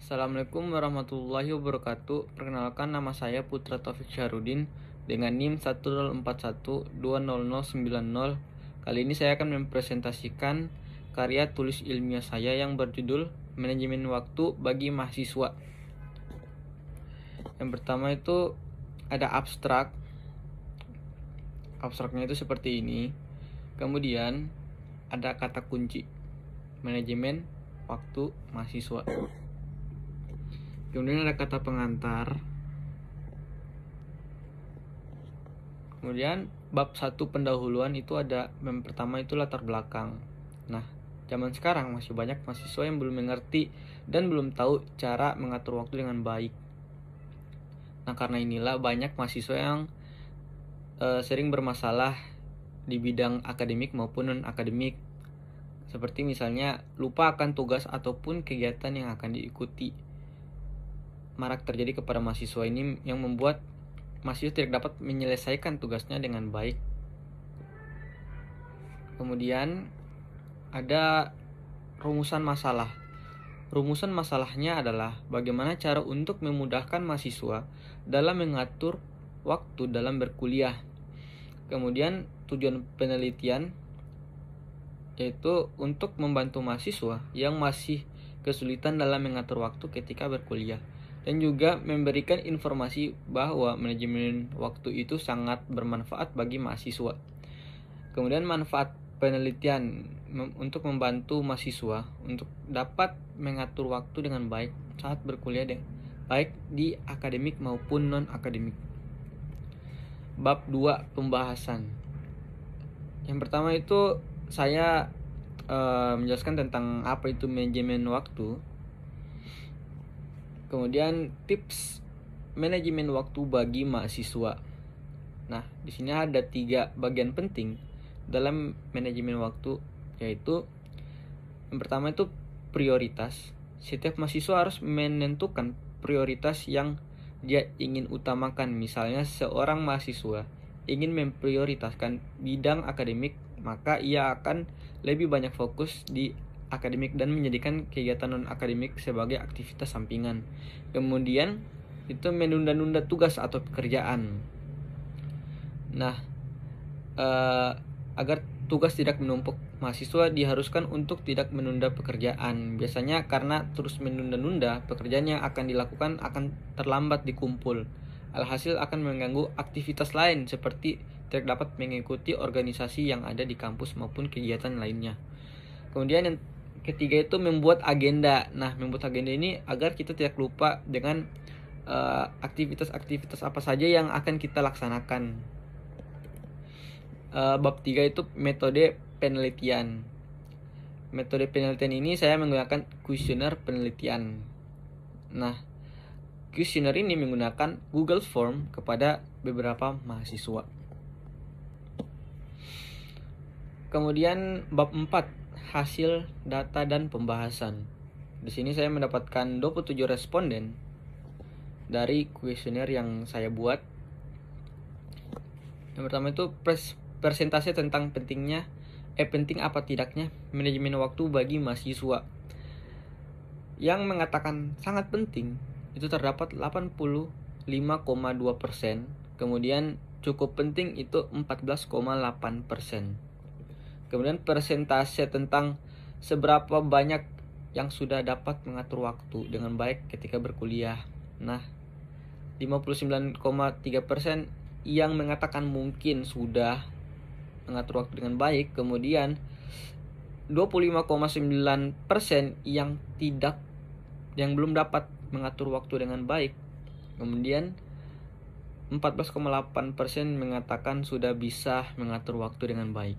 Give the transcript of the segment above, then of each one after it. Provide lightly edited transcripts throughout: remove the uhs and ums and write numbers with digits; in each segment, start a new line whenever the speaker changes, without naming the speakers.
Assalamualaikum warahmatullahi wabarakatuh. Perkenalkan, nama saya Putra Taufik Syahrudin dengan NIM 104120090. Kali ini saya akan mempresentasikan karya tulis ilmiah saya yang berjudul Manajemen Waktu bagi Mahasiswa. Yang pertama itu ada abstrak. Abstraknya itu seperti ini. Kemudian ada kata kunci, manajemen waktu mahasiswa. Kemudian ada kata pengantar. Kemudian bab 1 pendahuluan itu ada yang pertama itu latar belakang. Nah, zaman sekarang masih banyak mahasiswa yang belum mengerti dan belum tahu cara mengatur waktu dengan baik. Nah, karena inilah banyak mahasiswa yang sering bermasalah di bidang akademik maupun non-akademik. Seperti misalnya lupa akan tugas ataupun kegiatan yang akan diikuti. Marak terjadi kepada mahasiswa ini yang membuat mahasiswa tidak dapat menyelesaikan tugasnya dengan baik. Kemudian ada rumusan masalah. Rumusan masalahnya adalah bagaimana cara untuk memudahkan mahasiswa dalam mengatur waktu dalam berkuliah. Kemudian tujuan penelitian yaitu untuk membantu mahasiswa yang masih kesulitan dalam mengatur waktu ketika berkuliah, dan juga memberikan informasi bahwa manajemen waktu itu sangat bermanfaat bagi mahasiswa. Kemudian manfaat penelitian untuk membantu mahasiswa untuk dapat mengatur waktu dengan baik saat berkuliah, baik di akademik maupun non-akademik. Bab 2 pembahasan. Yang pertama itu saya menjelaskan tentang apa itu manajemen waktu. Kemudian tips manajemen waktu bagi mahasiswa. Nah, di sini ada 3 bagian penting dalam manajemen waktu, yaitu yang pertama itu prioritas. Setiap mahasiswa harus menentukan prioritas yang dia ingin utamakan. Misalnya seorang mahasiswa ingin memprioritaskan bidang akademik, maka ia akan lebih banyak fokus di akademik dan menjadikan kegiatan non-akademik sebagai aktivitas sampingan. Kemudian itu menunda-nunda tugas atau pekerjaan. Nah, agar tugas tidak menumpuk, mahasiswa diharuskan untuk tidak menunda pekerjaan. Biasanya karena terus menunda-nunda, pekerjaan yang akan dilakukan akan terlambat dikumpul. Alhasil akan mengganggu aktivitas lain seperti tidak dapat mengikuti organisasi yang ada di kampus maupun kegiatan lainnya. Kemudian yang ketiga itu membuat agenda. Nah, membuat agenda ini agar kita tidak lupa dengan aktivitas-aktivitas apa saja yang akan kita laksanakan. Bab 3 itu metode penelitian. Metode penelitian ini saya menggunakan kuesioner penelitian. Nah, kuesioner ini menggunakan Google Form kepada beberapa mahasiswa. Kemudian bab 4, hasil data dan pembahasan. Di sini saya mendapatkan 27 responden dari kuesioner yang saya buat. Yang pertama itu persentase tentang penting apa tidaknya manajemen waktu bagi mahasiswa. Yang mengatakan sangat penting itu terdapat 85,2%. Kemudian cukup penting itu 14,8%. Kemudian persentase tentang seberapa banyak yang sudah dapat mengatur waktu dengan baik ketika berkuliah. Nah, 59,3% yang mengatakan mungkin sudah mengatur waktu dengan baik. Kemudian 25,9% yang belum dapat mengatur waktu dengan baik. Kemudian 14,8% mengatakan sudah bisa mengatur waktu dengan baik.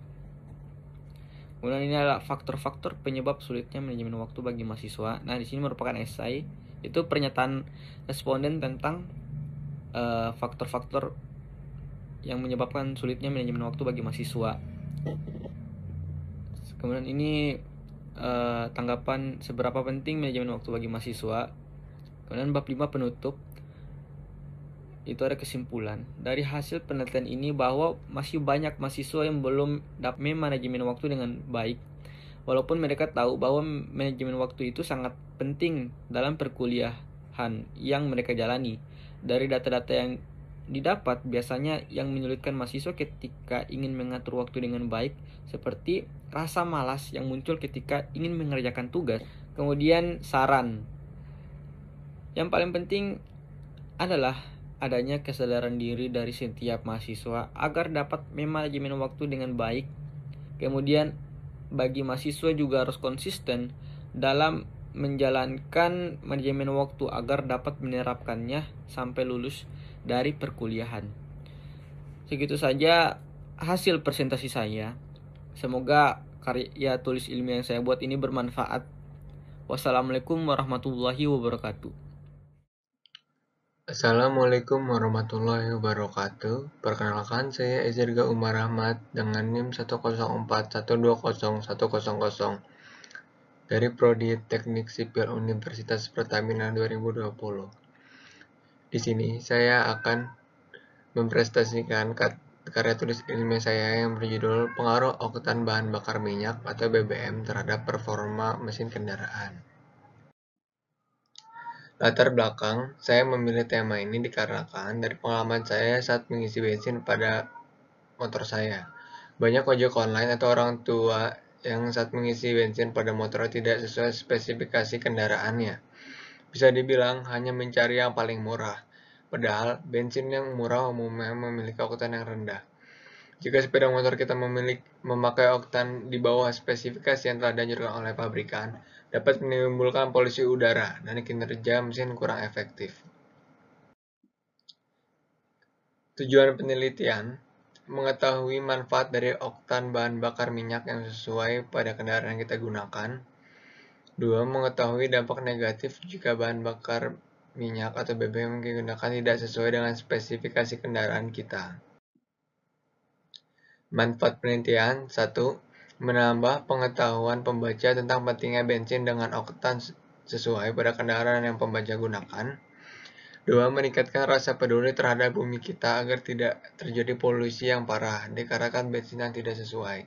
Kemudian ini adalah faktor-faktor penyebab sulitnya manajemen waktu bagi mahasiswa. Nah, di sini merupakan esai, itu pernyataan responden tentang faktor-faktor yang menyebabkan sulitnya manajemen waktu bagi mahasiswa. Kemudian ini tanggapan seberapa penting manajemen waktu bagi mahasiswa. Kemudian bab 5 penutup. Itu ada kesimpulan dari hasil penelitian ini bahwa masih banyak mahasiswa yang belum dapat manajemen waktu dengan baik. walaupun mereka tahu bahwa manajemen waktu itu sangat penting dalam perkuliahan yang mereka jalani. Dari data-data yang didapat, biasanya yang menyulitkan mahasiswa ketika ingin mengatur waktu dengan baik, seperti rasa malas yang muncul ketika ingin mengerjakan tugas. Kemudian saran. Yang paling penting adalah adanya kesadaran diri dari setiap mahasiswa agar dapat memanajemen waktu dengan baik. Kemudian bagi mahasiswa juga harus konsisten dalam menjalankan manajemen waktu agar dapat menerapkannya sampai lulus dari perkuliahan. Segitu saja hasil presentasi saya. Semoga karya tulis ilmiah yang saya buat ini bermanfaat. Wassalamualaikum warahmatullahi wabarakatuh.
Assalamualaikum warahmatullahi wabarakatuh. Perkenalkan, saya Ezirga Umar Ahmad dengan NIM 104120100 dari Prodi Teknik Sipil Universitas Pertamina 2020. Di sini saya akan mempresentasikan karya tulis ilmiah saya yang berjudul Pengaruh Oktan Bahan Bakar Minyak atau BBM terhadap performa mesin kendaraan. Latar belakang, saya memilih tema ini dikarenakan dari pengalaman saya saat mengisi bensin pada motor saya. Banyak ojek online atau orang tua yang saat mengisi bensin pada motor tidak sesuai spesifikasi kendaraannya. Bisa dibilang hanya mencari yang paling murah. Padahal bensin yang murah umumnya memiliki oktan yang rendah. Jika sepeda motor kita memakai oktan di bawah spesifikasi yang telah dianjurkan oleh pabrikan, dapat menimbulkan polusi udara dan kinerja mesin kurang efektif. Tujuan penelitian mengetahui manfaat dari oktan bahan bakar minyak yang sesuai pada kendaraan yang kita gunakan. 2. Mengetahui dampak negatif jika bahan bakar minyak atau BBM yang digunakan tidak sesuai dengan spesifikasi kendaraan kita. Manfaat penelitian 1. Menambah pengetahuan pembaca tentang pentingnya bensin dengan oktan sesuai pada kendaraan yang pembaca gunakan. 2. Meningkatkan rasa peduli terhadap bumi kita agar tidak terjadi polusi yang parah dikarenakan bensin yang tidak sesuai.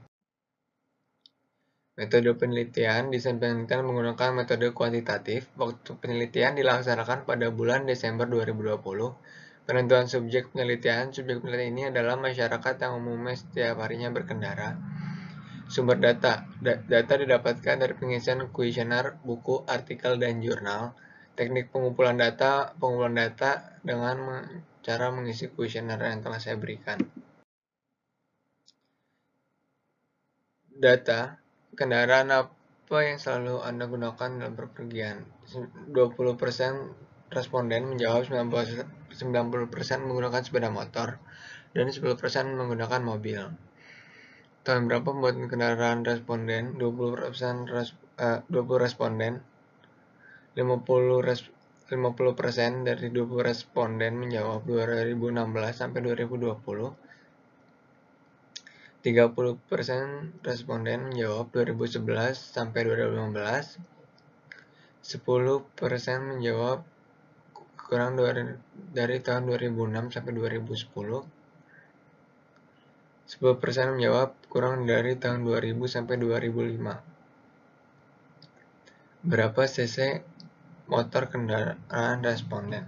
Metode penelitian, desain penelitian menggunakan metode kuantitatif. Waktu penelitian dilaksanakan pada bulan Desember 2020. Penentuan subjek penelitian ini adalah masyarakat yang umumnya setiap harinya berkendara. Sumber data. Data didapatkan dari pengisian kuesioner, buku, artikel, dan jurnal. Teknik pengumpulan data dengan cara mengisi kuesioner yang telah saya berikan. Data. Kendaraan apa yang selalu Anda gunakan dalam bepergian? 20% responden menjawab 90% menggunakan sepeda motor dan 10% menggunakan mobil. Tahun berapa pembuatan kendaraan responden? 20 responden 50% dari 20 responden menjawab 2016 sampai 2020. 30% responden menjawab 2011 sampai 2015. 10% menjawab kurang dari tahun 2006 sampai 2010. 10% menjawab kurang dari tahun 2000 sampai 2005. Berapa cc motor kendaraan responden?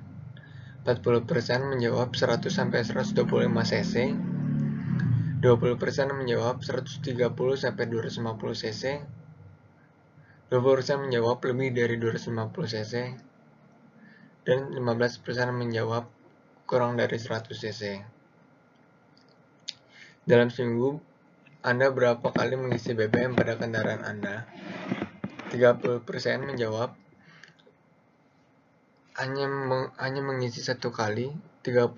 40% menjawab 100 sampai 125 cc. 20% menjawab 130 sampai 250 cc. 20% menjawab lebih dari 250 cc. Dan 15% menjawab kurang dari 100 cc. Dalam seminggu, Anda berapa kali mengisi BBM pada kendaraan Anda? 30% menjawab hanya mengisi 1 kali. 30%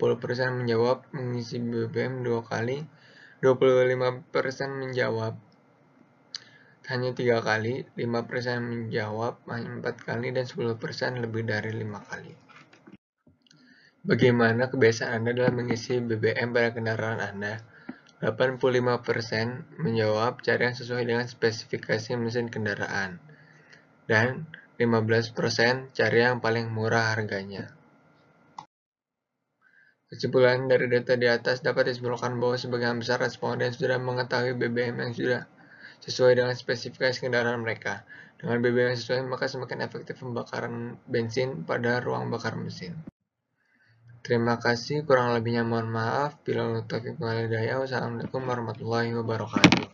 menjawab mengisi BBM 2 kali. 25% menjawab hanya 3 kali, 5% menjawab hanya 4 kali, dan 10% lebih dari 5 kali. Bagaimana kebiasaan Anda dalam mengisi BBM pada kendaraan Anda? 85% menjawab cara yang sesuai dengan spesifikasi mesin kendaraan. Dan 15% cari yang paling murah harganya. Kesimpulan dari data di atas dapat disimpulkan bahwa sebagian besar responden sudah mengetahui BBM yang sudah sesuai dengan spesifikasi kendaraan mereka. Dengan BBM yang sesuai, maka semakin efektif pembakaran bensin pada ruang bakar mesin. Terima kasih, kurang lebihnya mohon maaf. Bila taufiq walhidayah. Wassalamualaikum warahmatullahi wabarakatuh.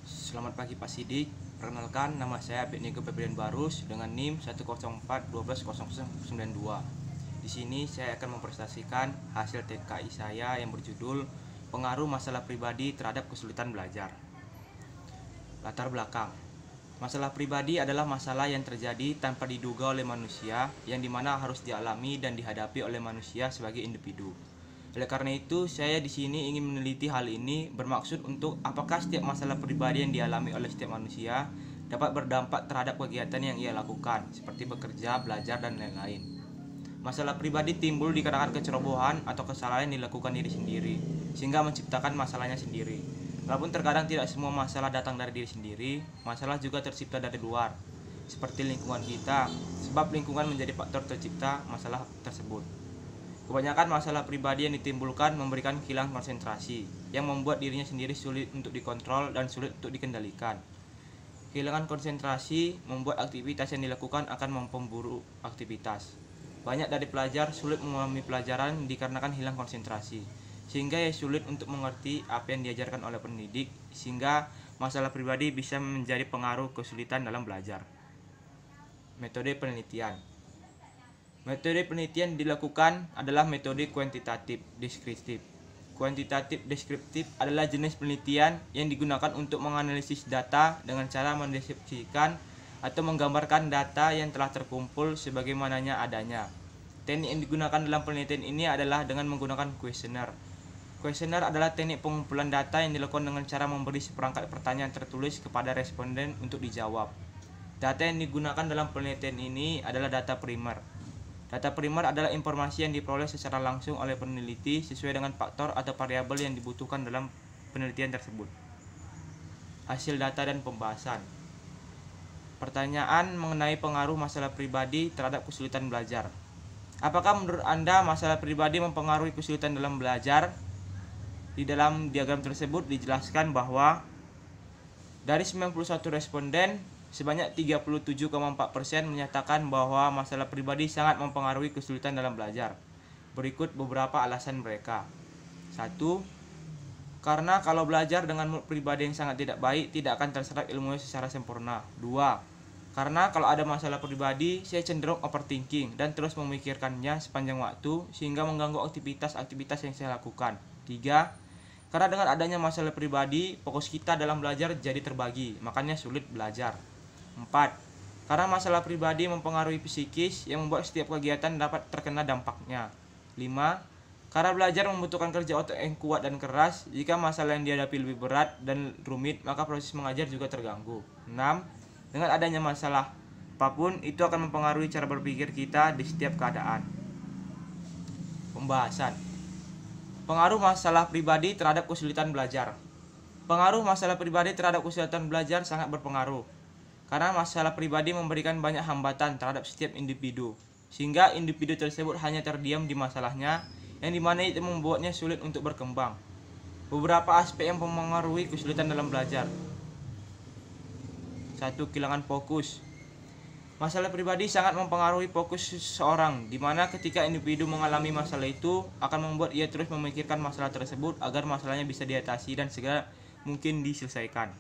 Selamat pagi Pak Sidik. Perkenalkan, nama saya Abednego Febrian Barus dengan NIM 104120092. Di sini saya akan mempresentasikan hasil TKI saya yang berjudul Pengaruh Masalah Pribadi Terhadap Kesulitan Belajar. Latar belakang. Masalah pribadi adalah masalah yang terjadi tanpa diduga oleh manusia, yang dimana harus dialami dan dihadapi oleh manusia sebagai individu. Oleh karena itu, saya di sini ingin meneliti hal ini bermaksud untuk apakah setiap masalah pribadi yang dialami oleh setiap manusia dapat berdampak terhadap kegiatan yang ia lakukan, seperti bekerja, belajar, dan lain-lain. Masalah pribadi timbul dikarenakan kecerobohan atau kesalahan yang dilakukan diri sendiri, sehingga menciptakan masalahnya sendiri. Walaupun terkadang tidak semua masalah datang dari diri sendiri, masalah juga tercipta dari luar, seperti lingkungan kita, sebab lingkungan menjadi faktor tercipta masalah tersebut. Kebanyakan masalah pribadi yang ditimbulkan memberikan kehilangan konsentrasi, yang membuat dirinya sendiri sulit untuk dikontrol dan sulit untuk dikendalikan. Kehilangan konsentrasi membuat aktivitas yang dilakukan akan memperburuk aktivitas. Banyak dari pelajar sulit memahami pelajaran dikarenakan hilang konsentrasi, sehingga ia sulit untuk mengerti apa yang diajarkan oleh pendidik, sehingga masalah pribadi bisa menjadi pengaruh kesulitan dalam belajar. Metode penelitian. Metode penelitian dilakukan adalah metode kuantitatif deskriptif. Kuantitatif deskriptif adalah jenis penelitian yang digunakan untuk menganalisis data dengan cara mendeskripsikan atau menggambarkan data yang telah terkumpul sebagaimananya adanya. Teknik yang digunakan dalam penelitian ini adalah dengan menggunakan kuesioner. Kuesioner adalah teknik pengumpulan data yang dilakukan dengan cara memberi seperangkat pertanyaan tertulis kepada responden untuk dijawab. Data yang digunakan dalam penelitian ini adalah data primer. Data primer adalah informasi yang diperoleh secara langsung oleh peneliti sesuai dengan faktor atau variabel yang dibutuhkan dalam penelitian tersebut. Hasil data dan pembahasan. Pertanyaan mengenai pengaruh masalah pribadi terhadap kesulitan belajar. Apakah menurut Anda masalah pribadi mempengaruhi kesulitan dalam belajar? Di dalam diagram tersebut dijelaskan bahwa dari 91 responden, sebanyak 37,4% menyatakan bahwa masalah pribadi sangat mempengaruhi kesulitan dalam belajar. Berikut beberapa alasan mereka. 1. Karena kalau belajar dengan mood pribadi yang sangat tidak baik, tidak akan terserap ilmunya secara sempurna. 2. Karena kalau ada masalah pribadi, saya cenderung overthinking dan terus memikirkannya sepanjang waktu sehingga mengganggu aktivitas-aktivitas yang saya lakukan. 3. Karena dengan adanya masalah pribadi, fokus kita dalam belajar jadi terbagi, makanya sulit belajar. 4. Karena masalah pribadi mempengaruhi psikis yang membuat setiap kegiatan dapat terkena dampaknya. 5. Karena belajar membutuhkan kerja otak yang kuat dan keras, jika masalah yang dihadapi lebih berat dan rumit, maka proses mengajar juga terganggu. 6. Dengan adanya masalah apapun, itu akan mempengaruhi cara berpikir kita di setiap keadaan. Pembahasan. Pengaruh masalah pribadi terhadap kesulitan belajar. Pengaruh masalah pribadi terhadap kesulitan belajar sangat berpengaruh. Karena masalah pribadi memberikan banyak hambatan terhadap setiap individu, sehingga individu tersebut hanya terdiam di masalahnya, yang dimana itu membuatnya sulit untuk berkembang. Beberapa aspek yang mempengaruhi kesulitan dalam belajar. 1. Kehilangan fokus. Masalah pribadi sangat mempengaruhi fokus seseorang, di mana ketika individu mengalami masalah itu akan membuat ia terus memikirkan masalah tersebut agar masalahnya bisa diatasi dan segera mungkin diselesaikan.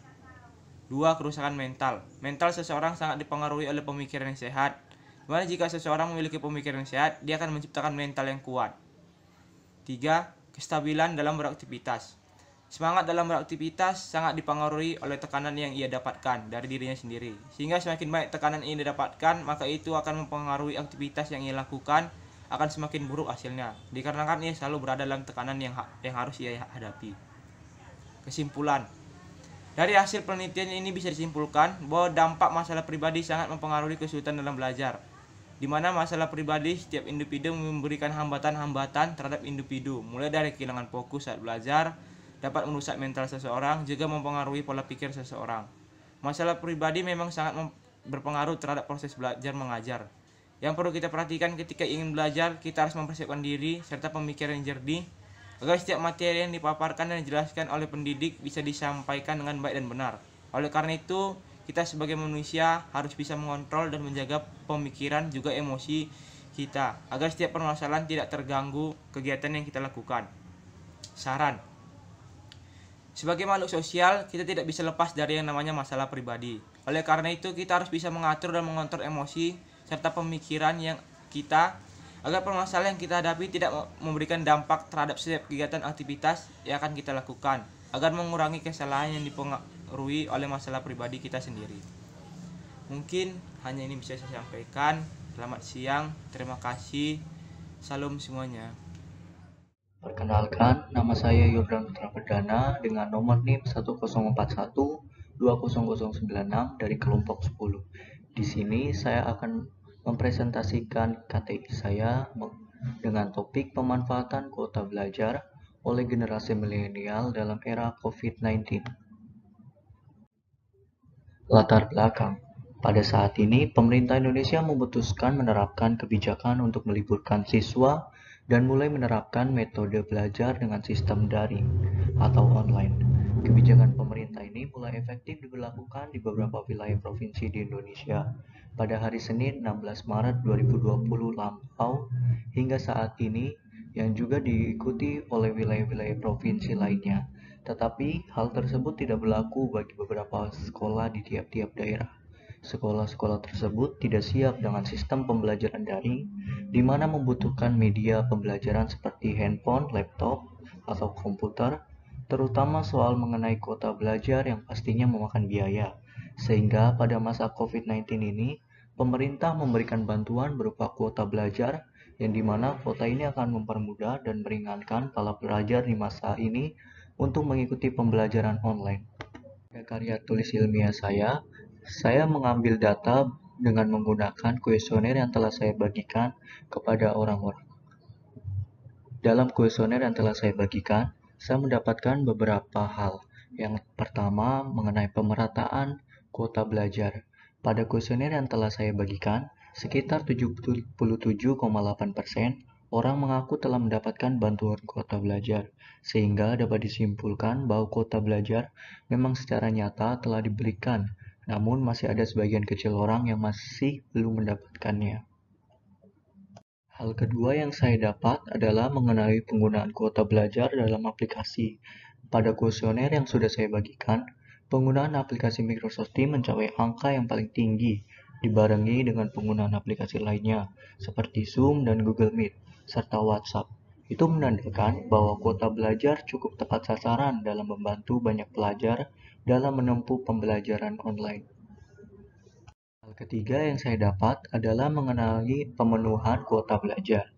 2. Kerusakan mental. Mental seseorang sangat dipengaruhi oleh pemikiran yang sehat, di mana jika seseorang memiliki pemikiran yang sehat, dia akan menciptakan mental yang kuat. 3. Kestabilan dalam beraktivitas. Semangat dalam beraktivitas sangat dipengaruhi oleh tekanan yang ia dapatkan dari dirinya sendiri. Sehingga semakin banyak tekanan yang ia dapatkan, maka itu akan mempengaruhi aktivitas yang ia lakukan, akan semakin buruk hasilnya, dikarenakan ia selalu berada dalam tekanan yang harus ia hadapi. Kesimpulan. Dari hasil penelitian ini bisa disimpulkan bahwa dampak masalah pribadi sangat mempengaruhi kesulitan dalam belajar, di mana masalah pribadi setiap individu memberikan hambatan-hambatan terhadap individu, mulai dari kehilangan fokus saat belajar, dapat merusak mental seseorang, juga mempengaruhi pola pikir seseorang. Masalah pribadi memang sangat berpengaruh terhadap proses belajar mengajar. Yang perlu kita perhatikan ketika ingin belajar, kita harus mempersiapkan diri serta pemikiran yang jernih agar setiap materi yang dipaparkan dan dijelaskan oleh pendidik bisa disampaikan dengan baik dan benar. Oleh karena itu, kita sebagai manusia harus bisa mengontrol dan menjaga pemikiran juga emosi kita agar setiap permasalahan tidak terganggu kegiatan yang kita lakukan. Saran: sebagai makhluk sosial, kita tidak bisa lepas dari yang namanya masalah pribadi. Oleh karena itu, kita harus bisa mengatur dan mengontrol emosi serta pemikiran yang kita agar permasalahan yang kita hadapi tidak memberikan dampak terhadap setiap kegiatan aktivitas yang akan kita lakukan, agar mengurangi kesalahan yang dipengaruhi oleh masalah pribadi kita sendiri. Mungkin hanya ini bisa saya sampaikan. Selamat siang, terima kasih. Salam semuanya.
Perkenalkan, nama saya Yobran Putra Perdana dengan nomor NIM 1041200096 dari kelompok 10. Di sini saya akan mempresentasikan KTI saya dengan topik pemanfaatan kuota belajar oleh generasi milenial dalam era COVID-19. Latar belakang. Pada saat ini, pemerintah Indonesia memutuskan menerapkan kebijakan untuk meliburkan siswa dan mulai menerapkan metode belajar dengan sistem daring atau online. Kebijakan pemerintah ini mulai efektif diberlakukan di beberapa wilayah provinsi di Indonesia pada hari Senin 16 Maret 2020 lampau hingga saat ini, yang juga diikuti oleh wilayah-wilayah provinsi lainnya. Tetapi hal tersebut tidak berlaku bagi beberapa sekolah di tiap-tiap daerah. Sekolah-sekolah tersebut tidak siap dengan sistem pembelajaran daring, di mana membutuhkan media pembelajaran seperti handphone, laptop, atau komputer, terutama soal mengenai kuota belajar yang pastinya memakan biaya. Sehingga pada masa COVID-19 ini, pemerintah memberikan bantuan berupa kuota belajar, yang dimana kuota ini akan mempermudah dan meringankan para pelajar di masa ini untuk mengikuti pembelajaran online. Pada karya tulis ilmiah saya mengambil data dengan menggunakan kuesioner yang telah saya bagikan kepada orang-orang. Dalam kuesioner yang telah saya bagikan, saya mendapatkan beberapa hal. Yang pertama, mengenai pemerataan kuota belajar. Pada kuesioner yang telah saya bagikan, sekitar 77,8% orang mengaku telah mendapatkan bantuan kuota belajar, sehingga dapat disimpulkan bahwa kuota belajar memang secara nyata telah diberikan, namun masih ada sebagian kecil orang yang masih belum mendapatkannya. Hal kedua yang saya dapat adalah mengenai penggunaan kuota belajar dalam aplikasi. Pada kuesioner yang sudah saya bagikan, penggunaan aplikasi Microsoft Teams mencapai angka yang paling tinggi, dibarengi dengan penggunaan aplikasi lainnya, seperti Zoom dan Google Meet, serta WhatsApp. Itu menandakan bahwa kuota belajar cukup tepat sasaran dalam membantu banyak pelajar dalam menempuh pembelajaran online. Hal ketiga yang saya dapat adalah mengenai pemenuhan kuota belajar.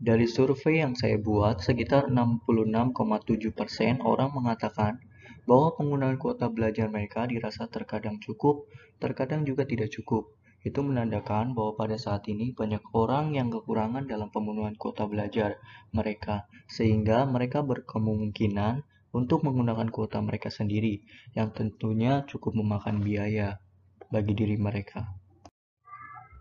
Dari survei yang saya buat, sekitar 66,7% orang mengatakan bahwa penggunaan kuota belajar mereka dirasa terkadang cukup, terkadang juga tidak cukup. Itu menandakan bahwa pada saat ini banyak orang yang kekurangan dalam pemenuhan kuota belajar mereka, sehingga mereka berkemungkinan untuk menggunakan kuota mereka sendiri, yang tentunya cukup memakan biaya bagi diri mereka.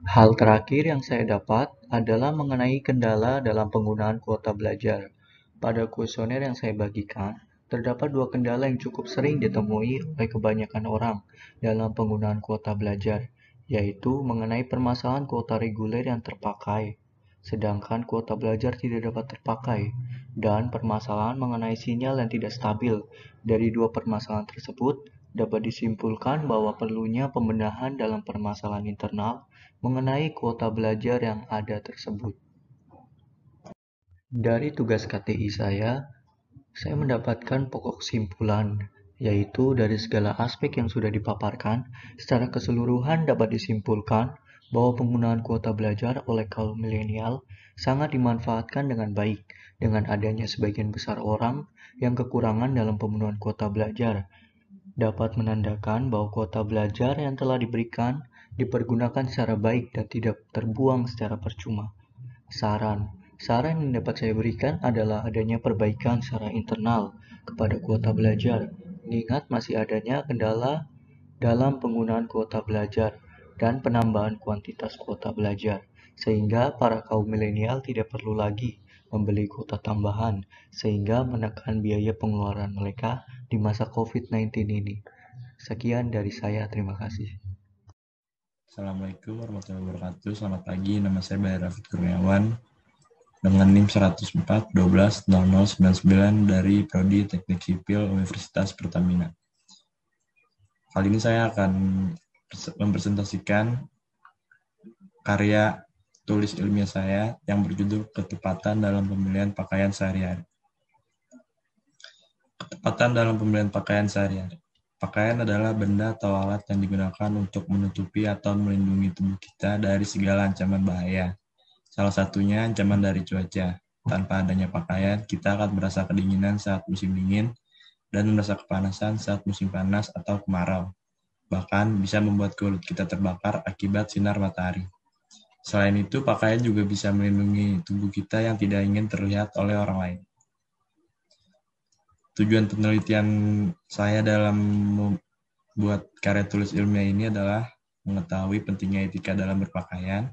Hal terakhir yang saya dapat adalah mengenai kendala dalam penggunaan kuota belajar. Pada kuesioner yang saya bagikan, terdapat dua kendala yang cukup sering ditemui oleh kebanyakan orang dalam penggunaan kuota belajar, yaitu mengenai permasalahan kuota reguler yang terpakai, sedangkan kuota belajar tidak dapat terpakai, dan permasalahan mengenai sinyal yang tidak stabil. Dari dua permasalahan tersebut, dapat disimpulkan bahwa perlunya pembenahan dalam permasalahan internal mengenai kuota belajar yang ada tersebut. Dari tugas KTI saya mendapatkan pokok kesimpulan, yaitu dari segala aspek yang sudah dipaparkan, secara keseluruhan dapat disimpulkan bahwa penggunaan kuota belajar oleh kaum milenial sangat dimanfaatkan dengan baik, dengan adanya sebagian besar orang yang kekurangan dalam pemenuhan kuota belajar. Dapat menandakan bahwa kuota belajar yang telah diberikan dipergunakan secara baik dan tidak terbuang secara percuma. Saran yang dapat saya berikan adalah adanya perbaikan secara internal kepada kuota belajar, mengingat masih adanya kendala dalam penggunaan kuota belajar dan penambahan kuantitas kuota belajar, sehingga para kaum milenial tidak perlu lagi membeli kuota tambahan, sehingga menekan biaya pengeluaran mereka di masa COVID-19 ini. Sekian dari saya, terima kasih.
Assalamualaikum warahmatullahi wabarakatuh. Selamat pagi, nama saya Bayu Rafid Kurniawan dengan NIM 104 12 0099 dari Prodi Teknik Sipil Universitas Pertamina. Kali ini saya akan mempresentasikan karya tulis ilmiah saya yang berjudul Ketepatan dalam Pemilihan Pakaian Sehari-hari. Ketepatan dalam pemilihan pakaian sehari-hari. Pakaian adalah benda atau alat yang digunakan untuk menutupi atau melindungi tubuh kita dari segala ancaman bahaya. Salah satunya ancaman dari cuaca. Tanpa adanya pakaian, kita akan merasa kedinginan saat musim dingin dan merasa kepanasan saat musim panas atau kemarau. Bahkan bisa membuat kulit kita terbakar akibat sinar matahari. Selain itu, pakaian juga bisa melindungi tubuh kita yang tidak ingin terlihat oleh orang lain. Tujuan penelitian saya dalam membuat karya tulis ilmiah ini adalah mengetahui pentingnya etika dalam berpakaian,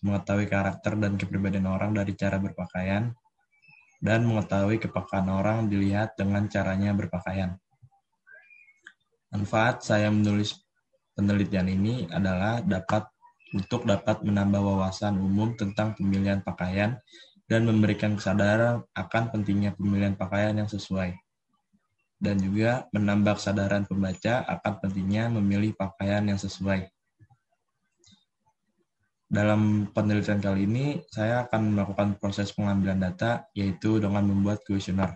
mengetahui karakter dan kepribadian orang dari cara berpakaian, dan mengetahui kepekaan orang dilihat dengan caranya berpakaian. Manfaat saya menulis penelitian ini adalah dapat menambah wawasan umum tentang pemilihan pakaian dan memberikan kesadaran akan pentingnya pemilihan pakaian yang sesuai. Dan juga menambah kesadaran pembaca akan pentingnya memilih pakaian yang sesuai. Dalam penelitian kali ini, saya akan melakukan proses pengambilan data, yaitu dengan membuat kuesioner.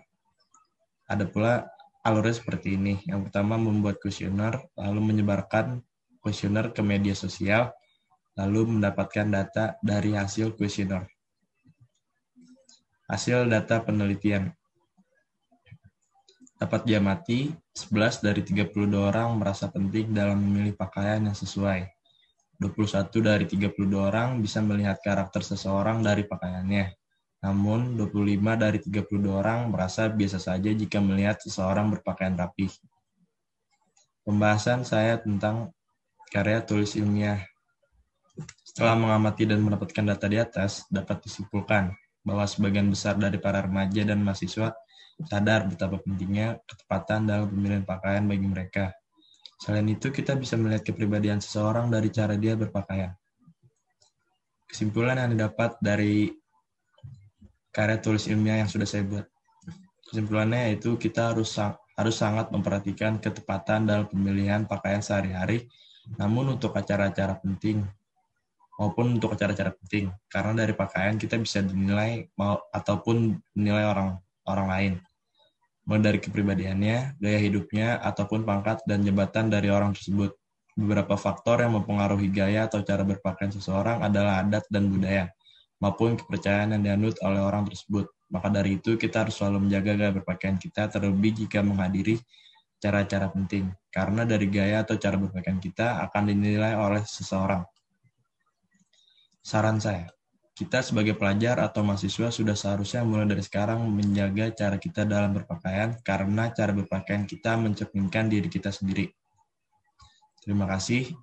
Ada pula alurnya seperti ini. Yang pertama, membuat kuesioner, lalu menyebarkan kuesioner ke media sosial, lalu mendapatkan data dari hasil kuesioner. Hasil data penelitian. Dapat diamati, 11 dari 32 orang merasa penting dalam memilih pakaian yang sesuai. 21 dari 32 orang bisa melihat karakter seseorang dari pakaiannya. Namun, 25 dari 32 orang merasa biasa saja jika melihat seseorang berpakaian rapi. Pembahasan saya tentang karya tulis ilmiah. Setelah mengamati dan mendapatkan data di atas, dapat disimpulkan bahwa sebagian besar dari para remaja dan mahasiswa sadar betapa pentingnya ketepatan dalam pemilihan pakaian bagi mereka. Selain itu, kita bisa melihat kepribadian seseorang dari cara dia berpakaian. Kesimpulan yang didapat dari karya tulis ilmiah yang sudah saya buat. Kesimpulannya yaitu kita harus sangat memperhatikan ketepatan dalam pemilihan pakaian sehari-hari, namun untuk acara-acara penting maupun untuk acara-acara penting. Karena dari pakaian kita bisa dinilai ataupun dinilai orang lain. Mulai dari kepribadiannya, gaya hidupnya, ataupun pangkat dan jabatan dari orang tersebut. Beberapa faktor yang mempengaruhi gaya atau cara berpakaian seseorang adalah adat dan budaya, maupun kepercayaan yang dianut oleh orang tersebut. Maka dari itu, kita harus selalu menjaga gaya berpakaian kita, terlebih jika menghadiri acara-acara penting. Karena dari gaya atau cara berpakaian kita akan dinilai oleh seseorang. Saran saya, kita sebagai pelajar atau mahasiswa sudah seharusnya mulai dari sekarang menjaga cara kita dalam berpakaian karena cara berpakaian kita mencerminkan diri kita sendiri. Terima kasih.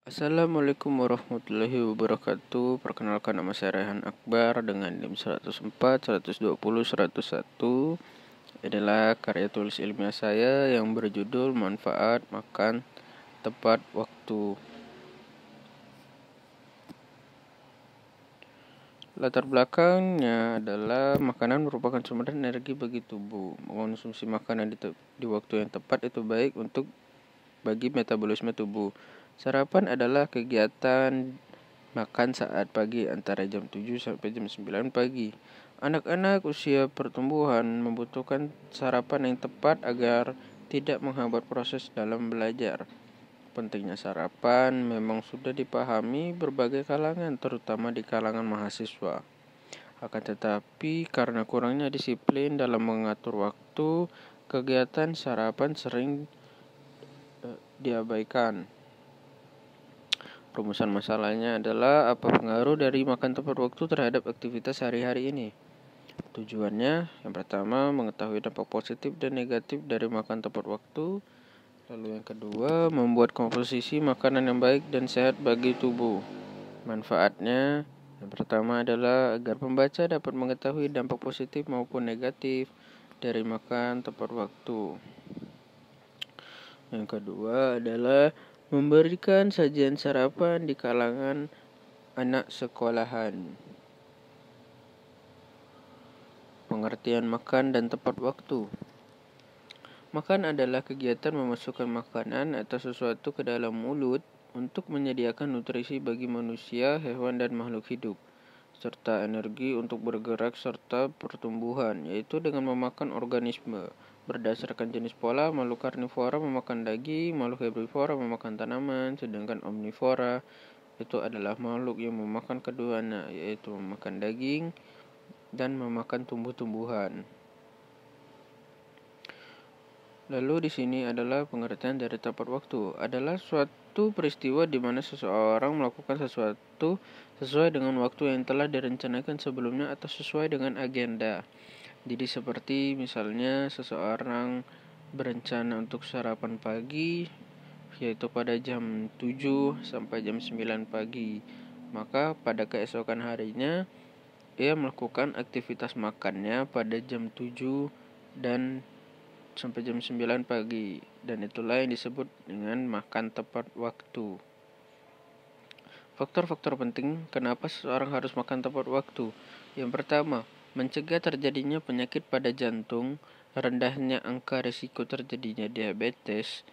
Assalamualaikum warahmatullahi wabarakatuh. Perkenalkan, nama saya Rehan Akbar dengan NIM 104 120 101. Inilah karya tulis ilmiah saya yang berjudul Manfaat Makan Tepat Waktu. Latar belakangnya adalah makanan merupakan sumber energi bagi tubuh. Mengonsumsi makanan di waktu yang tepat itu baik bagi metabolisme tubuh. Sarapan adalah kegiatan makan saat pagi antara jam 7 sampai jam 9 pagi. Anak-anak usia pertumbuhan membutuhkan sarapan yang tepat agar tidak menghambat proses dalam belajar. Pentingnya sarapan memang sudah dipahami berbagai kalangan, terutama di kalangan mahasiswa. Akan tetapi, karena kurangnya disiplin dalam mengatur waktu, kegiatan sarapan sering diabaikan. Rumusan masalahnya adalah apa pengaruh dari makan tepat waktu terhadap aktivitas sehari-hari ini. Tujuannya, yang pertama, mengetahui dampak positif dan negatif dari makan tepat waktu. Lalu yang kedua, membuat komposisi makanan yang baik dan sehat bagi tubuh. Manfaatnya, Yang pertama adalah agar pembaca dapat mengetahui dampak positif maupun negatif dari makan tepat waktu. Yang kedua adalah memberikan sajian sarapan di kalangan anak sekolahan. Pengertian makan dan tepat waktu. Makan adalah kegiatan memasukkan makanan atau sesuatu ke dalam mulut untuk menyediakan nutrisi bagi manusia, hewan, dan makhluk hidup, serta energi untuk bergerak serta pertumbuhan, yaitu dengan memakan organisme. Berdasarkan jenis pola, makhluk karnivora memakan daging, makhluk herbivora memakan tanaman, sedangkan omnivora itu adalah makhluk yang memakan keduanya, yaitu memakan daging dan memakan tumbuh-tumbuhan. Lalu di sini adalah pengertian dari tepat waktu. Adalah suatu peristiwa di mana seseorang melakukan sesuatu sesuai dengan waktu yang telah direncanakan sebelumnya atau sesuai dengan agenda. Jadi seperti misalnya seseorang berencana untuk sarapan pagi yaitu pada jam 7 sampai jam 9 pagi. Maka pada keesokan harinya ia melakukan aktivitas makannya pada jam 7 dan sampai jam 9 pagi, dan itulah yang disebut dengan makan tepat waktu. Faktor-faktor penting kenapa seseorang harus makan tepat waktu. Yang pertama, mencegah terjadinya penyakit pada jantung, rendahnya angka risiko terjadinya diabetes,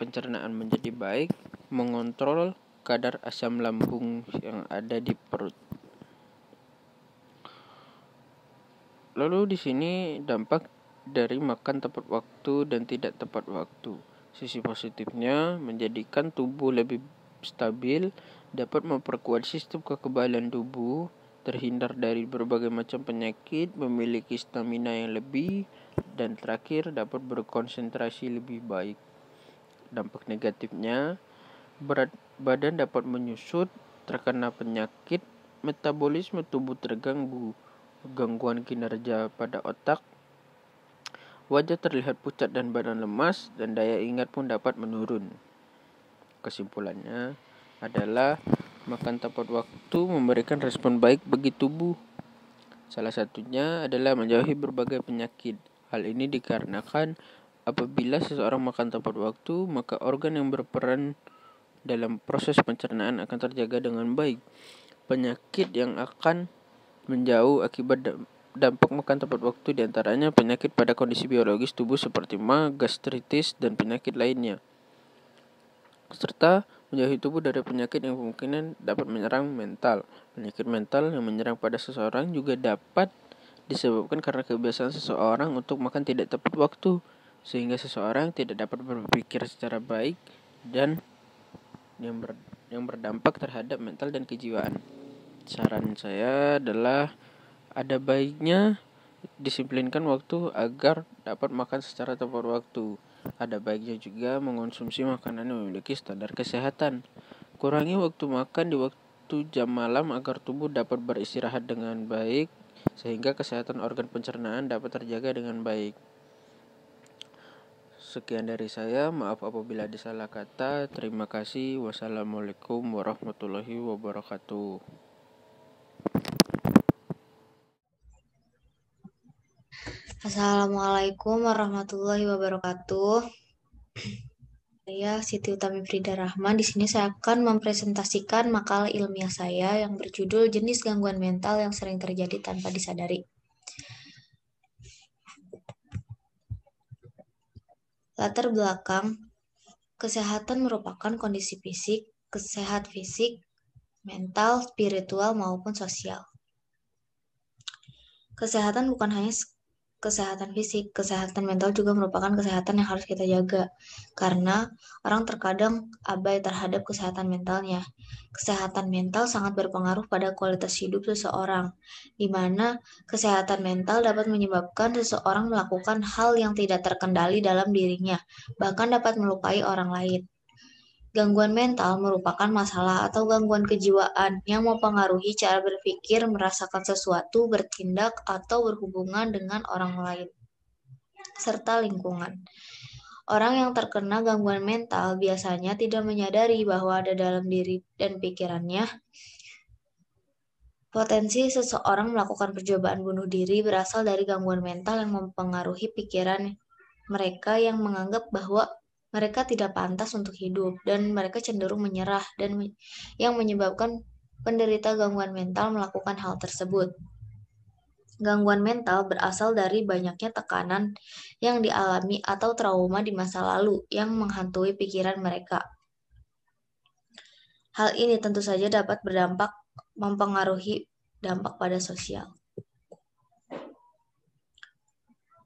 pencernaan menjadi baik, mengontrol kadar asam lambung yang ada di perut. Lalu di sini dampak dari makan tepat waktu dan tidak tepat waktu. Sisi positifnya menjadikan tubuh lebih stabil, dapat memperkuat sistem kekebalan tubuh, terhindar dari berbagai macam penyakit, memiliki stamina yang lebih, dan terakhir dapat berkonsentrasi lebih baik. Dampak negatifnya, berat badan dapat menyusut, terkena penyakit, metabolisme tubuh terganggu, gangguan kinerja pada otak, wajah terlihat pucat dan badan lemas, dan daya ingat pun dapat menurun. Kesimpulannya adalah makan tepat waktu memberikan respon baik bagi tubuh. Salah satunya adalah menjauhi berbagai penyakit. Hal ini dikarenakan apabila seseorang makan tepat waktu, maka organ yang berperan dalam proses pencernaan akan terjaga dengan baik. Penyakit yang akan menjauh akibat dampak makan tepat waktu diantaranya penyakit pada kondisi biologis tubuh seperti ma, gastritis, dan penyakit lainnya. Serta menjauhi tubuh dari penyakit yang kemungkinan dapat menyerang mental. Penyakit mental yang menyerang pada seseorang juga dapat disebabkan karena kebiasaan seseorang untuk makan tidak tepat waktu, sehingga seseorang tidak dapat berpikir secara baik dan yang berdampak terhadap mental dan kejiwaan. Saran saya adalah ada baiknya disiplinkan waktu agar dapat makan secara tepat waktu. Ada baiknya juga mengonsumsi makanan yang memiliki standar kesehatan. Kurangi waktu makan di waktu jam malam agar tubuh dapat beristirahat dengan baik, sehingga kesehatan organ pencernaan dapat terjaga dengan baik. Sekian dari saya, maaf apabila ada salah kata. Terima kasih. Wassalamualaikum warahmatullahi wabarakatuh.
Assalamualaikum warahmatullahi wabarakatuh. Saya Siti Utami Frida Rahman. Di sini saya akan mempresentasikan makalah ilmiah saya yang berjudul Jenis Gangguan Mental yang Sering Terjadi Tanpa Disadari. Latar belakang, kesehatan merupakan kondisi fisik, kesehatan fisik, mental, spiritual, maupun sosial. Kesehatan bukan hanya kesehatan fisik, kesehatan mental juga merupakan kesehatan yang harus kita jaga. Karena orang terkadang abai terhadap kesehatan mentalnya. Kesehatan mental sangat berpengaruh pada kualitas hidup seseorang, di mana kesehatan mental dapat menyebabkan seseorang melakukan hal yang tidak terkendali dalam dirinya, bahkan dapat melukai orang lain. Gangguan mental merupakan masalah atau gangguan kejiwaan yang mempengaruhi cara berpikir, merasakan sesuatu, bertindak, atau berhubungan dengan orang lain, serta lingkungan. Orang yang terkena gangguan mental biasanya tidak menyadari bahwa ada dalam diri dan pikirannya Potensi seseorang melakukan percobaan bunuh diri berasal dari gangguan mental yang mempengaruhi pikiran mereka yang menganggap bahwa mereka tidak pantas untuk hidup dan mereka cenderung menyerah dan yang menyebabkan penderita gangguan mental melakukan hal tersebut. Gangguan mental berasal dari banyaknya tekanan yang dialami atau trauma di masa lalu yang menghantui pikiran mereka. Hal ini tentu saja dapat berdampak mempengaruhi dampak pada sosial.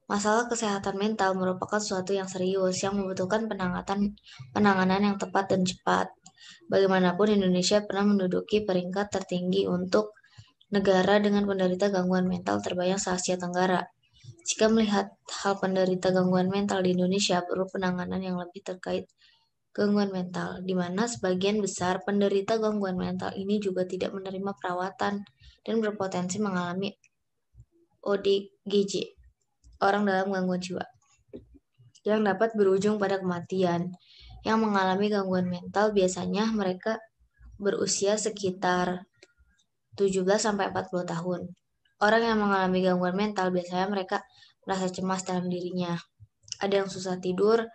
Masalah kesehatan mental merupakan suatu yang serius yang membutuhkan penanganan yang tepat dan cepat. Bagaimanapun Indonesia pernah menduduki peringkat tertinggi untuk negara dengan penderita gangguan mental terbanyak se-Asia Tenggara. Jika melihat hal penderita gangguan mental di Indonesia perlu penanganan yang lebih terkait gangguan mental, di mana sebagian besar penderita gangguan mental ini juga tidak menerima perawatan dan berpotensi mengalami ODGJ, orang dalam gangguan jiwa, yang dapat berujung pada kematian. Yang mengalami gangguan mental biasanya mereka berusia sekitar 17-40 tahun. Orang yang mengalami gangguan mental biasanya mereka merasa cemas dalam dirinya. Ada yang susah tidur,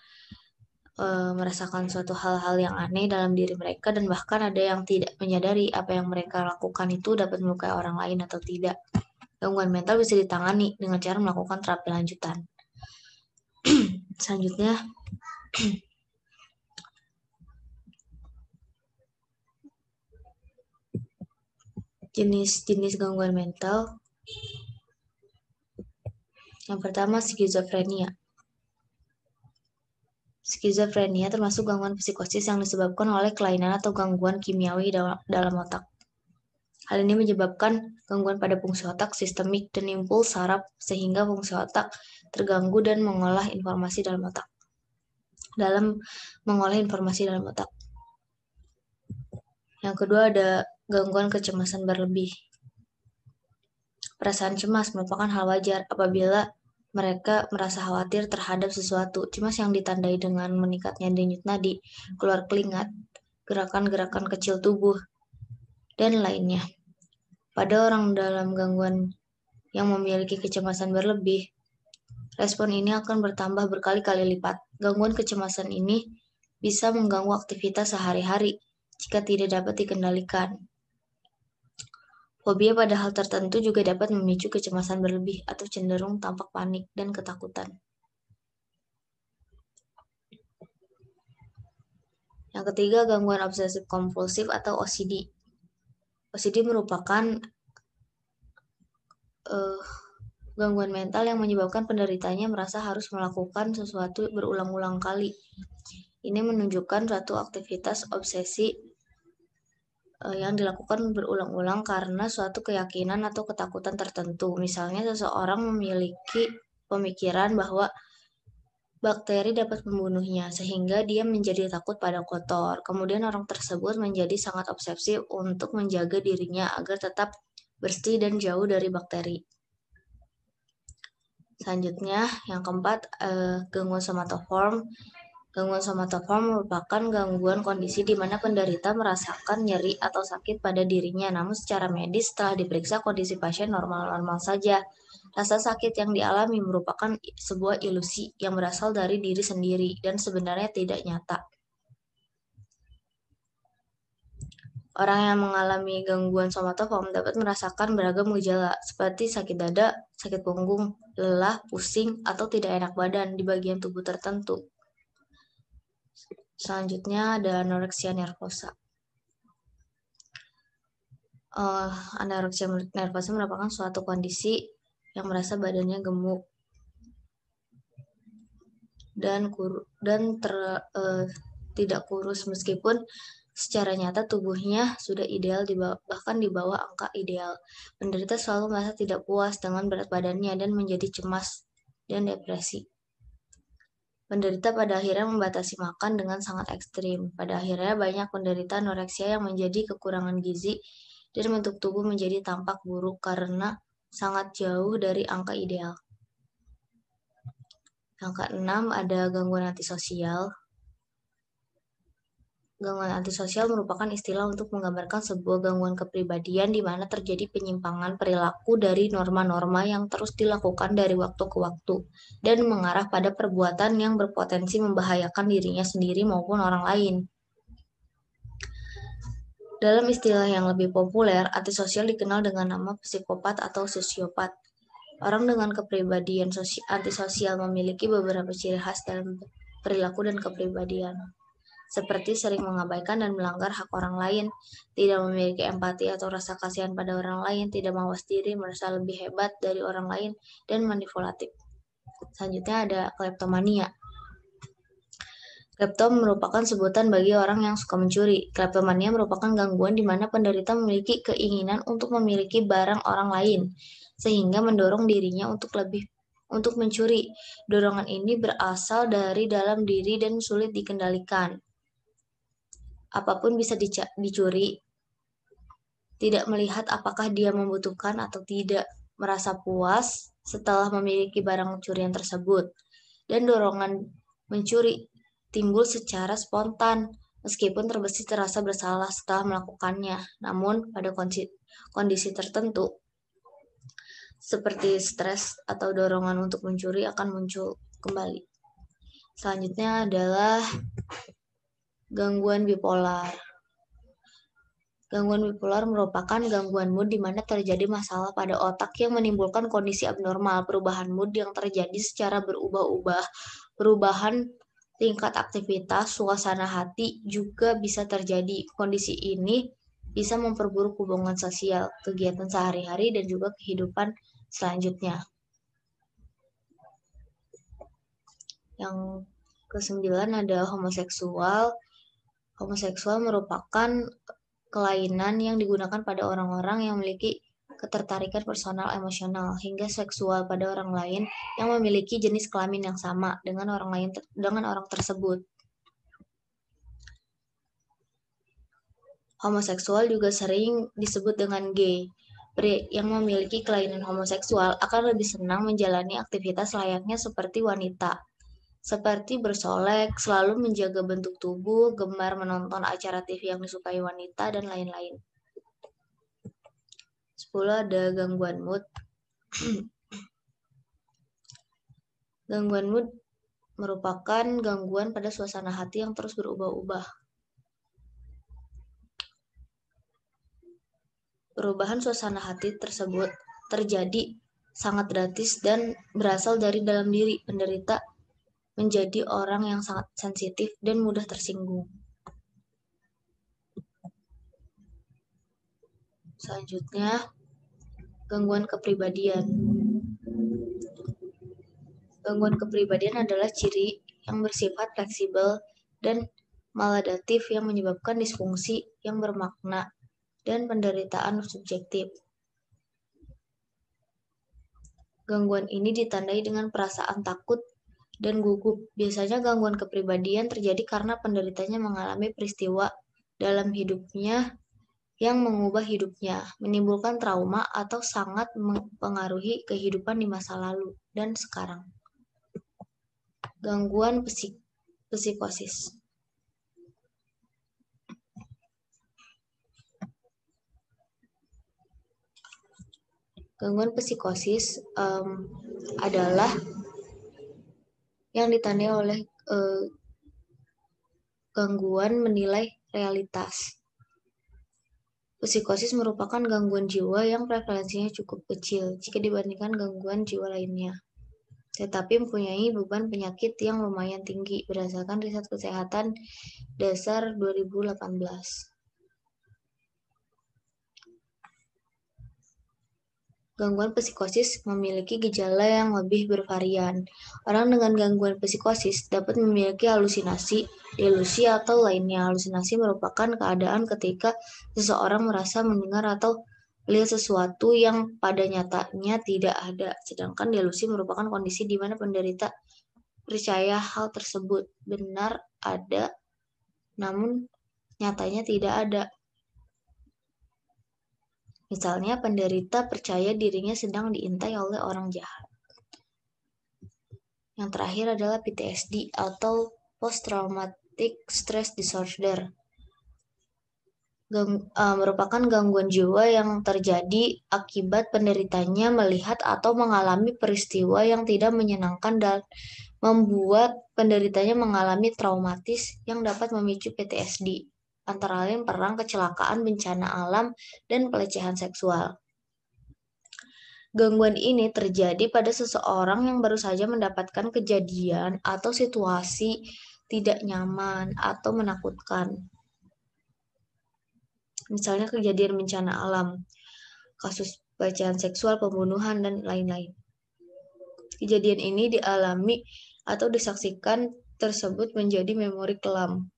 merasakan suatu hal-hal yang aneh dalam diri mereka, dan bahkan ada yang tidak menyadari apa yang mereka lakukan itu dapat melukai orang lain atau tidak. Gangguan mental bisa ditangani dengan cara melakukan terapi lanjutan. Selanjutnya, jenis-jenis gangguan mental. Yang pertama, skizofrenia. Skizofrenia termasuk gangguan psikosis yang disebabkan oleh kelainan atau gangguan kimiawi dalam otak. Hal ini menyebabkan gangguan pada fungsi otak sistemik dan impuls saraf sehingga fungsi otak terganggu dan mengolah informasi dalam otak. Yang kedua ada gangguan kecemasan berlebih. Perasaan cemas merupakan hal wajar apabila mereka merasa khawatir terhadap sesuatu. Cemas yang ditandai dengan meningkatnya denyut nadi, keluar keringat, gerakan-gerakan kecil tubuh, dan lainnya. Pada orang dalam gangguan yang memiliki kecemasan berlebih, respon ini akan bertambah berkali-kali lipat. Gangguan kecemasan ini bisa mengganggu aktivitas sehari-hari jika tidak dapat dikendalikan. Fobia pada hal tertentu juga dapat memicu kecemasan berlebih atau cenderung tampak panik dan ketakutan. Yang ketiga, gangguan obsesif kompulsif atau OCD. OCD merupakan gangguan mental yang menyebabkan penderitanya merasa harus melakukan sesuatu berulang-ulang kali. Ini menunjukkan suatu aktivitas obsesi yang dilakukan berulang-ulang karena suatu keyakinan atau ketakutan tertentu. Misalnya seseorang memiliki pemikiran bahwa bakteri dapat membunuhnya, sehingga dia menjadi takut pada kotor. Kemudian orang tersebut menjadi sangat obsesif untuk menjaga dirinya agar tetap bersih dan jauh dari bakteri. Selanjutnya, yang keempat, gangguan somatoform. Gangguan somatoform merupakan gangguan kondisi di mana penderita merasakan nyeri atau sakit pada dirinya, namun secara medis setelah diperiksa kondisi pasien normal-normal saja. Rasa sakit yang dialami merupakan sebuah ilusi yang berasal dari diri sendiri dan sebenarnya tidak nyata. Orang yang mengalami gangguan somatoform dapat merasakan beragam gejala seperti sakit dada, sakit punggung, lelah, pusing, atau tidak enak badan di bagian tubuh tertentu. Selanjutnya ada anoreksia nervosa. Anoreksia nervosa merupakan suatu kondisi yang merasa badannya gemuk dan tidak kurus meskipun secara nyata tubuhnya sudah ideal bahkan di bawah angka ideal. Penderita selalu merasa tidak puas dengan berat badannya dan menjadi cemas dan depresi. Penderita pada akhirnya membatasi makan dengan sangat ekstrim. Pada akhirnya banyak penderita anoreksia yang menjadi kekurangan gizi dan bentuk tubuh menjadi tampak buruk karena sangat jauh dari angka ideal. Yang keenam ada gangguan antisosial. Gangguan antisosial merupakan istilah untuk menggambarkan sebuah gangguan kepribadian di mana terjadi penyimpangan perilaku dari norma-norma yang terus dilakukan dari waktu ke waktu dan mengarah pada perbuatan yang berpotensi membahayakan dirinya sendiri maupun orang lain. Dalam istilah yang lebih populer, antisosial dikenal dengan nama psikopat atau sosiopat. Orang dengan kepribadian antisosial memiliki beberapa ciri khas dalam perilaku dan kepribadian, seperti sering mengabaikan dan melanggar hak orang lain, tidak memiliki empati atau rasa kasihan pada orang lain, tidak mawas diri, merasa lebih hebat dari orang lain, dan manipulatif. Selanjutnya ada kleptomania. Kleptom merupakan sebutan bagi orang yang suka mencuri. Kleptomania merupakan gangguan di mana penderita memiliki keinginan untuk memiliki barang orang lain, sehingga mendorong dirinya untuk mencuri. Dorongan ini berasal dari dalam diri dan sulit dikendalikan. Apapun bisa dicuri, tidak melihat apakah dia membutuhkan atau tidak, merasa puas setelah memiliki barang curian tersebut, dan dorongan mencuri timbul secara spontan, meskipun terbesit terasa bersalah setelah melakukannya. Namun, pada kondisi tertentu, seperti stres atau dorongan untuk mencuri akan muncul kembali. Selanjutnya adalah gangguan bipolar. Gangguan bipolar merupakan gangguan mood di mana terjadi masalah pada otak yang menimbulkan kondisi abnormal. Perubahan mood yang terjadi secara berubah-ubah, perubahan tingkat aktivitas, suasana hati juga bisa terjadi. Kondisi ini bisa memperburuk hubungan sosial, kegiatan sehari-hari, dan juga kehidupan selanjutnya. Yang ke-9 ada homoseksual. Homoseksual merupakan kelainan yang digunakan pada orang-orang yang memiliki ketertarikan personal emosional hingga seksual pada orang lain yang memiliki jenis kelamin yang sama dengan orang tersebut. Homoseksual juga sering disebut dengan gay. Pria yang memiliki kelainan homoseksual akan lebih senang menjalani aktivitas layaknya seperti wanita, seperti bersolek, selalu menjaga bentuk tubuh, gemar menonton acara TV yang disukai wanita, dan lain-lain. 10 ada gangguan mood. Gangguan mood merupakan gangguan pada suasana hati yang terus berubah-ubah. Perubahan suasana hati tersebut terjadi sangat drastis dan berasal dari dalam diri penderita menjadi orang yang sangat sensitif dan mudah tersinggung. Selanjutnya, gangguan kepribadian. Gangguan kepribadian adalah ciri yang bersifat fleksibel dan maladaptif yang menyebabkan disfungsi yang bermakna dan penderitaan subjektif. Gangguan ini ditandai dengan perasaan takut dan gugup. Biasanya gangguan kepribadian terjadi karena penderitanya mengalami peristiwa dalam hidupnya yang mengubah hidupnya, menimbulkan trauma atau sangat mempengaruhi kehidupan di masa lalu dan sekarang. Gangguan psikosis. Gangguan psikosis adalah yang ditandai oleh gangguan menilai realitas. Psikosis merupakan gangguan jiwa yang prevalensinya cukup kecil jika dibandingkan gangguan jiwa lainnya, tetapi mempunyai beban penyakit yang lumayan tinggi berdasarkan riset kesehatan dasar 2018. Gangguan psikosis memiliki gejala yang lebih bervarian. Orang dengan gangguan psikosis dapat memiliki halusinasi, delusi, atau lainnya. Halusinasi merupakan keadaan ketika seseorang merasa mendengar atau melihat sesuatu yang pada nyatanya tidak ada. Sedangkan delusi merupakan kondisi di mana penderita percaya hal tersebut benar ada, namun nyatanya tidak ada. Misalnya, penderita percaya dirinya sedang diintai oleh orang jahat. Yang terakhir adalah PTSD atau Post Traumatic Stress Disorder. merupakan gangguan jiwa yang terjadi akibat penderitanya melihat atau mengalami peristiwa yang tidak menyenangkan dan membuat penderitanya mengalami traumatis yang dapat memicu PTSD, antara lain perang, kecelakaan, bencana alam, dan pelecehan seksual. Gangguan ini terjadi pada seseorang yang baru saja mendapatkan kejadian atau situasi tidak nyaman atau menakutkan. Misalnya kejadian bencana alam, kasus pelecehan seksual, pembunuhan, dan lain-lain. Kejadian ini dialami atau disaksikan tersebut menjadi memori kelam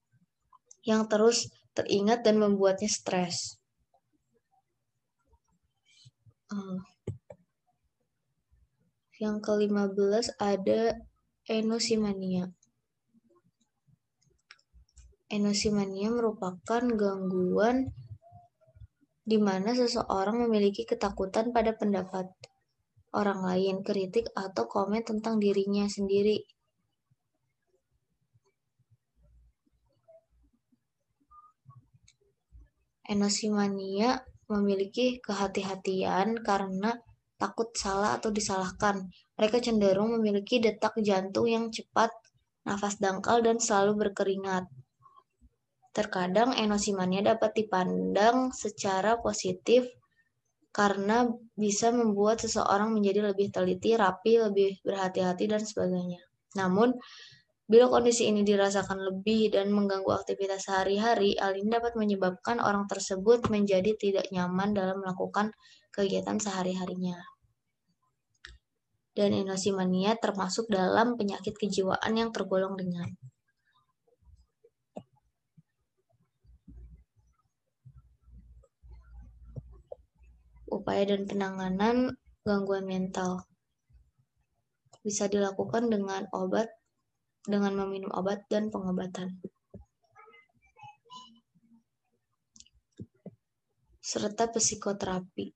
yang terus teringat dan membuatnya stres. Yang ke-15 ada enosimania. Enosimania merupakan gangguan di mana seseorang memiliki ketakutan pada pendapat orang lain, kritik, atau komen tentang dirinya sendiri. Enosimania memiliki kehati-hatian karena takut salah atau disalahkan. Mereka cenderung memiliki detak jantung yang cepat, nafas dangkal, dan selalu berkeringat. Terkadang enosimania dapat dipandang secara positif karena bisa membuat seseorang menjadi lebih teliti, rapi, lebih berhati-hati, dan sebagainya. Namun, bila kondisi ini dirasakan lebih dan mengganggu aktivitas sehari-hari, hal ini dapat menyebabkan orang tersebut menjadi tidak nyaman dalam melakukan kegiatan sehari-harinya. Dan enosimania termasuk dalam penyakit kejiwaan yang tergolong ringan. Upaya dan penanganan gangguan mental bisa dilakukan dengan meminum obat dan pengobatan, serta psikoterapi.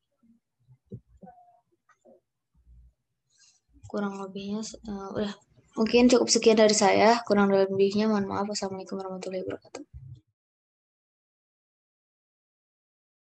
Kurang lebihnya udah. Mungkin cukup sekian dari saya. Kurang lebihnya mohon maaf. Wassalamualaikum warahmatullahi wabarakatuh.